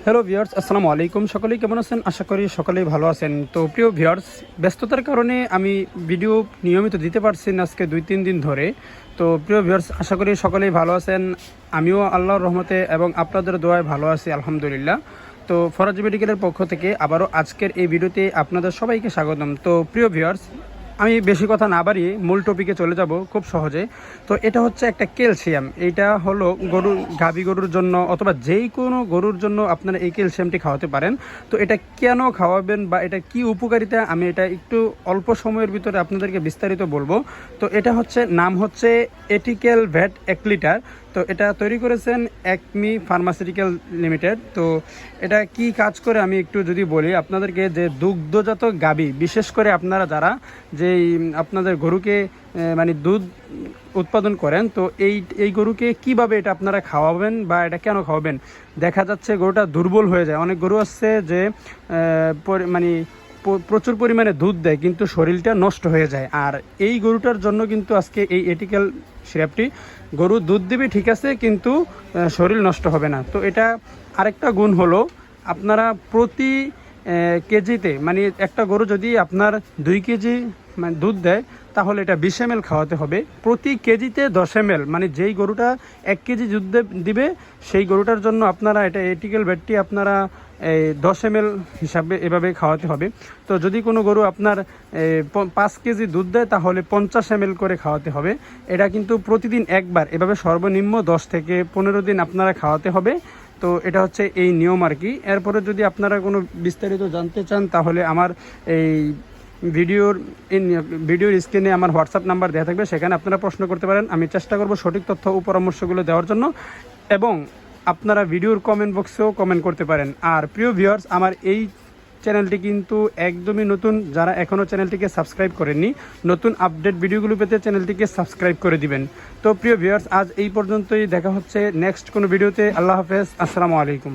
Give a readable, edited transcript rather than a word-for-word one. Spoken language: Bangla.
হ্যালো ভিউয়ার্স, আসসালামু আলাইকুম। সকলেই কেমন আছেন? আশা করি সকলেই ভালো আছেন। তো প্রিয় ভিউয়ার্স, ব্যস্ততার কারণে আমি ভিডিও নিয়মিত দিতে পারছি না আজকে 2-3 দিন ধরে। তো প্রিয় ভিউয়ার্স, আশা করি সকলেই ভালো আছেন। আমিও আল্লাহর রহমতে এবং আপনাদের দোয়ায় ভালো আছি আলহামদুলিল্লাহ। তো ফরাজ মেডিকেলের পক্ষ থেকে আবারও আজকের এই ভিডিওতে আপনাদের সবাইকে স্বাগতম। তো প্রিয় ভিউয়ার্স, আমি বেশি কথা না বাড়িয়ে মূল টপিকে চলে যাব খুব সহজে। তো এটা হচ্ছে একটা ক্যালসিয়াম। এইটা হলো গাভী গরুর জন্য অথবা যেই কোনো গরুর জন্য আপনারা এই ক্যালসিয়ামটি খাওয়াতে পারেন। তো এটা কেন খাওয়াবেন বা এটা কি উপকারিতা, আমি এটা একটু অল্প সময়ের ভিতরে আপনাদেরকে বিস্তারিত বলবো। তো এটা হচ্ছে নাম হচ্ছে এটিক্যাল ভ্যাট 1 লিটার। তো এটা তৈরি করেছেন একমি ফার্মাসিউটিক্যাল লিমিটেড। তো এটা কি কাজ করে আমি একটু যদি বলি আপনাদেরকে, যে দুগ্ধজাত গাভী, বিশেষ করে আপনারা যারা যেই আপনাদের গরুকে মানে দুধ উৎপাদন করেন, তো এই গরুকে কিভাবে এটা আপনারা খাওয়াবেন বা এটা কেন খাওয়াবেন। দেখা যাচ্ছে গরুটা দুর্বল হয়ে যায়। অনেক গরু আছে যে মানে প্রচুর পরিমাণে দুধ দেয় কিন্তু শরীরটা নষ্ট হয়ে যায়। আর এই গরুটার জন্য কিন্তু আজকে এই এটিক্যাল সিরাপটি, গরু দুধ দিবে ঠিক আছে কিন্তু শরীর নষ্ট হবে না। তো এটা আরেকটা গুণ হলো, আপনারা প্রতি কেজিতে, মানে একটা গরু যদি আপনার 2 কেজি মানে দুধ দেয়, তাহলে এটা 20 ml খাওয়াতে হবে। প্রতি কেজিতে 10 ml, মানে যেই গরুটা 1 কেজি দুধ দিবে সেই গরুটার জন্য আপনারা এটা এটিক্যাল ভ্যাটটি আপনারা 10 ml হিসাবে এভাবে খাওয়াতে হবে। তো যদি কোনো গরু আপনার 5 কেজি দুধ দেয় তাহলে 50 ml করে খাওয়াতে হবে। এটা কিন্তু প্রতিদিন একবার এভাবে সর্বনিম্ন 10 থেকে 15 দিন আপনারা খাওয়াতে হবে। তো এটা হচ্ছে এই নিয়ম আর কি। এরপরে যদি আপনারা কোনো বিস্তারিত জানতে চান তাহলে আমার এই ভিডিওর স্ক্রিনে আমার হোয়াটসঅ্যাপ নাম্বার দেওয়া থাকবে, সেখানে আপনারা প্রশ্ন করতে পারেন। আমি চেষ্টা করব সঠিক তথ্য ও পরামর্শগুলো দেওয়ার জন্য, এবং আপনারা ভিডিওর কমেন্ট বক্সেও কমেন্ট করতে পারেন। আর প্রিয় ভিউয়ার্স, আমার এই চ্যানেলটি কিন্তু একদমই নতুন। যারা এখনও চ্যানেলটিকে সাবস্ক্রাইব করেননি, নতুন আপডেট ভিডিওগুলো পেতে চ্যানেলটিকে সাবস্ক্রাইব করে দিবেন। তো প্রিয় ভিউয়ার্স, আজ এই পর্যন্তই। দেখা হচ্ছে নেক্সট কোনো ভিডিওতে। আল্লাহ হাফেজ, আসসালামু আলাইকুম।